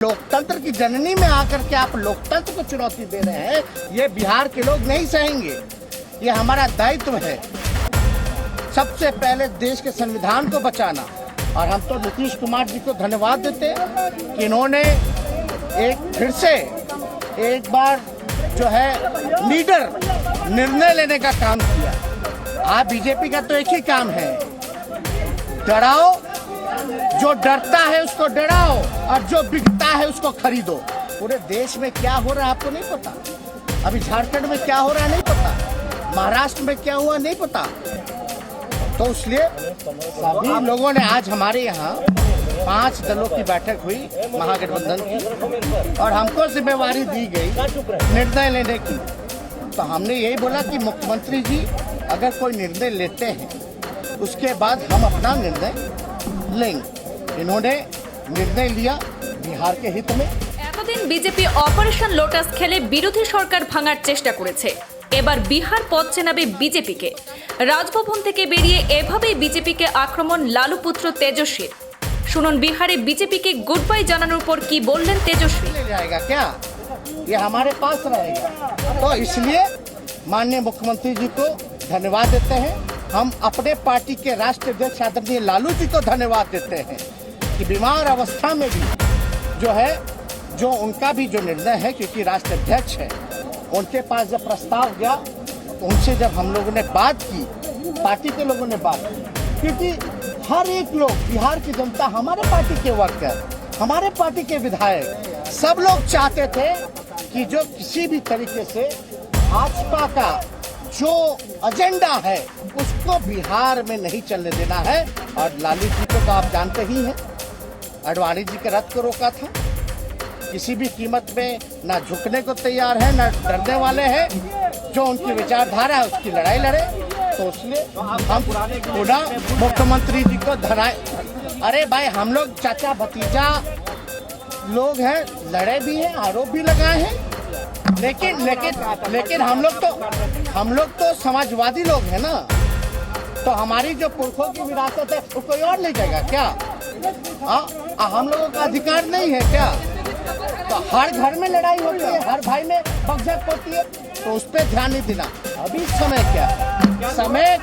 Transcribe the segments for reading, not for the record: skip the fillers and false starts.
लोकतंत्र की जननी में आकर के आप लोकतंत्र को चुनौती दे रहे हैं, ये बिहार के लोग नहीं सहेंगे। ये हमारा दायित्व है सबसे पहले देश के संविधान को बचाना। और हम तो नीतीश कुमार जी को धन्यवाद देते हैं कि इन्होंने एक फिर से एक बार जो है लीडर निर्णय लेने का काम किया। आप बीजेपी का तो एक ही काम है, डराओ, जो डरता है उसको डराओ और जो बिकता है उसको खरीदो। पूरे देश में क्या हो रहा है आपको नहीं पता, अभी झारखंड में क्या हो रहा है नहीं पता, महाराष्ट्र में क्या हुआ नहीं पता। तो इसलिए सभी लोगों ने आज हमारे यहाँ 5 दलों की बैठक हुई महागठबंधन की, और हमको जिम्मेवारी दी गई निर्णय लेने की। तो हमने यही बोला कि मुख्यमंत्री जी अगर कोई निर्णय लेते हैं उसके बाद हम अपना निर्णय लेंगे। इन्होंने निर्णय लिया बिहार के हित में। এতদিন বিজেপি অপারেশন লোটাস খেলে বিরোধী সরকার ভাঙার চেষ্টা করেছে। এবার বিহার পথ চেনাবে বিজেপিকে। রাজভবন থেকে বেরিয়ে এভাবেই বিজেপিকে আক্রমণ লালু পুত্র তেজস্বীর। শুনুন বিহারে বিজেপিকে গুড বাই জানানোর পর কি বললেন তেজস্বী। जाएगा क्या, ये हमारे पास रहेगा। तो इसलिए माननीय मुख्यमंत्री जी को धन्यवाद देते हैं। हम अपने पार्टी के राष्ट्रीय अध्यक्ष आदरणीय लालू जी को धन्यवाद देते हैं कि बीमार अवस्था में भी जो है, जो उनका भी जो निर्णय है, क्योंकि राष्ट्रीय अध्यक्ष है, उनके पास जब प्रस्ताव गया तो उनसे जब हम लोगों ने बात की, पार्टी के लोगों ने बात की, क्योंकि हर एक लोग, बिहार की जनता, हमारे पार्टी के वर्कर, हमारे पार्टी के विधायक, सब लोग चाहते थे कि जो किसी भी तरीके से भाजपा का जो एजेंडा है उसको बिहार में नहीं चलने देना है। और लालू जी को तो आप जानते ही हैं, आडवाणी जी के रथ को रोका था, किसी भी कीमत में ना झुकने को तैयार है ना डरने वाले हैं। जो उनकी विचारधारा है उसकी लड़ाई लड़े। तो इसलिए हम पुनः मुख्यमंत्री जी को धन्यवाद। अरे भाई, हम लोग चाचा भतीजा लोग हैं, लड़े भी हैं, आरोप भी लगाए हैं, लेकिन हम लोग तो समाजवादी लोग हैं ना। तो हमारी जो पुरखों की विरासत है वो कोई और ले जाएगा क्या? हम लोगों का अधिकार नहीं है क्या? तो हर घर में लड़ाई होती है, हर भाई में बकझक होती है, तो उस पर ध्यान नहीं देना। अभी समय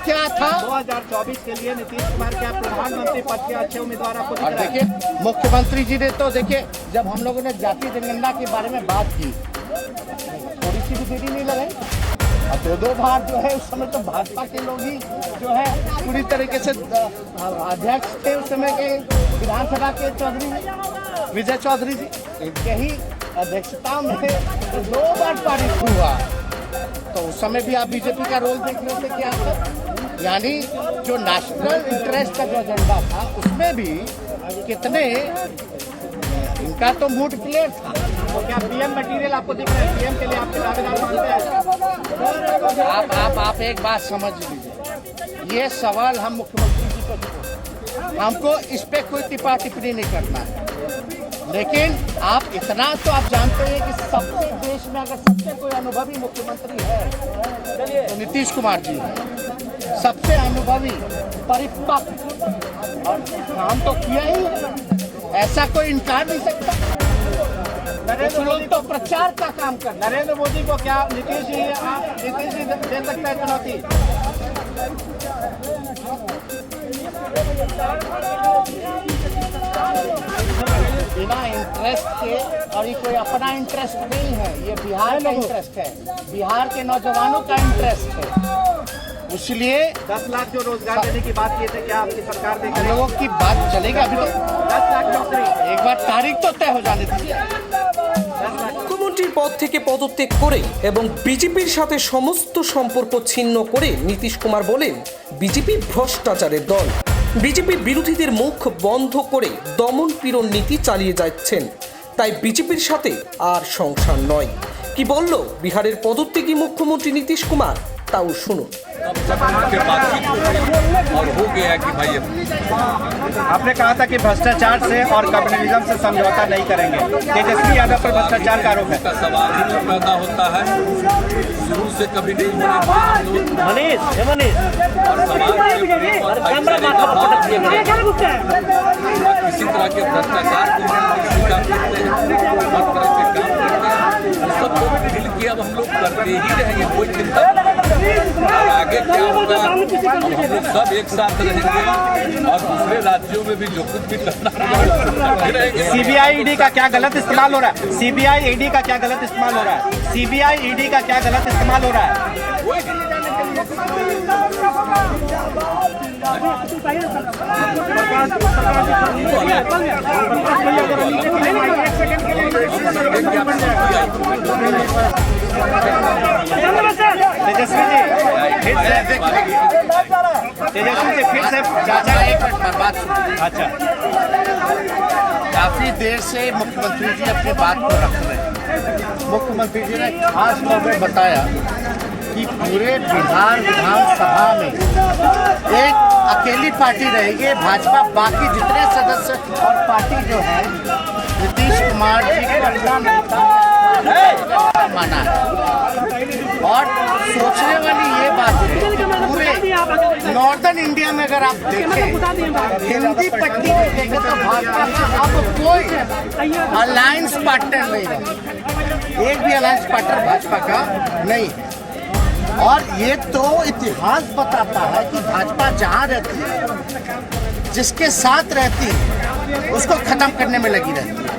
क्या था 2024 के लिए नीतीश कुमार क्या प्रधानमंत्री पद के अच्छे उम्मीदवार आपको? और देखिए, मुख्यमंत्री जी ने तो देखिए, जब हम लोगों ने जाति जनगणना के बारे में बात की, थोड़ी सी भी देरी नहीं लगाई। और 2 बार जो है उस समय तो भाजपा के लोग ही जो है पूरी तरीके से अध्यक्ष थे उस समय के विधानसभा के चौधरी विजय चौधरी जी, इनके ही अध्यक्षता में 2 बार पारित हुआ। तो उस समय भी आप बीजेपी का रोल देख रहे थे क्या था? यानी जो नेशनल इंटरेस्ट का जो एजेंडा था उसमें भी कितने इनका तो मूड क्लियर था। तो क्या पीएम मटेरियल आपको दिख रहा है? पीएम के लिए आपके दावेदार मानते हैं? आप एक बात समझ लीजिए, ये सवाल हम मुख्यमंत्री जी को छोड़ो, हमको इस पे कोई टिप्पणी नहीं करना है। लेकिन आप इतना तो आप जानते हैं कि सबसे देश में अगर सबसे कोई अनुभवी मुख्यमंत्री है तो नीतीश कुमार जी है, सबसे अनुभवी, परिपक्व, और काम तो किया ही, ऐसा कोई इनकार नहीं सकता। नरेंद्र मोदी तो प्रचार का काम कर, नरेंद्र मोदी को क्या नीतीश जी दे सकता है चुनौती? बिना इंटरेस्ट के, और ये कोई अपना इंटरेस्ट नहीं है, ये बिहार का इंटरेस्ट है, बिहार के नौजवानों का इंटरेस्ट है। इसलिए 10 लाख जो रोजगार देने की बात किए थे, क्या आपकी सरकार देगी? हम लोगों की बात चलेगी। अभी तो 10 लाख नौकरी, एक बार तारीख तो तय हो जाने दीजिए। মুখ্যমন্ত্রীর পদ থেকে পদত্যাগ করে এবং বিজেপির সাথে সমস্ত সম্পর্ক ছিন্ন করে নীতিশ কুমার বলেন, বিজেপি ভ্রষ্টাচারের দল। বিজেপি বিরোধীদের মুখ বন্ধ করে দমন পীড়ন নীতি চালিয়ে যাচ্ছেন, তাই বিজেপির সাথে আর সংসার নয়। কি বলল বিহারের পদত্যাগী মুখ্যমন্ত্রী নীতিশ কুমার, তাও শুনুন। के बातचीत और हो गया कि भाई आपने कहा था कि भ्रष्टाचार से और कम्युनलिज्म से समझौता नहीं करेंगे। तेजस्वी यादव पर भ्रष्टाचार का आरोप है। का सवाल ही नहीं पैदा होता है, शुरू से कभी नहीं होने किसी तरह के भ्रष्टाचार को हम स्वीकार करते हैं, हर तरह के काम करते हैं, सब लोग मिल के अब हम लोग करते ही रहेंगे, कोई चिंता नहीं। और आगे क्या होगा, अब हम लोग सब एक साथ रहेंगे और दूसरे राज्यों में भी जो कुछ भी करना करते रहेंगे। सीबीआई ईडी का क्या गलत इस्तेमाल हो रहा है? सीबीआई ईडी का क्या गलत इस्तेमाल हो रहा है? सीबीआई ईडी का क्या गलत इस्तेमाल हो रहा है? तेजस्वी जी फिर से चाचा एक मिनट पर बात सुनिए। अच्छा काफी देर से मुख्यमंत्री जी अपनी बात को रख रहे हैं। मुख्यमंत्री जी ने खास तौर पर बताया कि पूरे बिहार विधानसभा में एक अकेली पार्टी रहेगी भाजपा, बाकी जितने सदस्य और पार्टी जो है नीतीश कुमार जी को अपना नेता माना है। और सोचने वाली ये बात है कि पूरे नॉर्दर्न इंडिया में अगर आप देखें हिंदी पट्टी में देखें तो भाजपा का अब कोई अलायंस पार्टनर नहीं रहा, एक भी अलायंस पार्टनर भाजपा का नहीं। और ये तो इतिहास बताता है कि भाजपा जहां रहती है, जिसके साथ रहती है, उसको खत्म करने में लगी रहती है।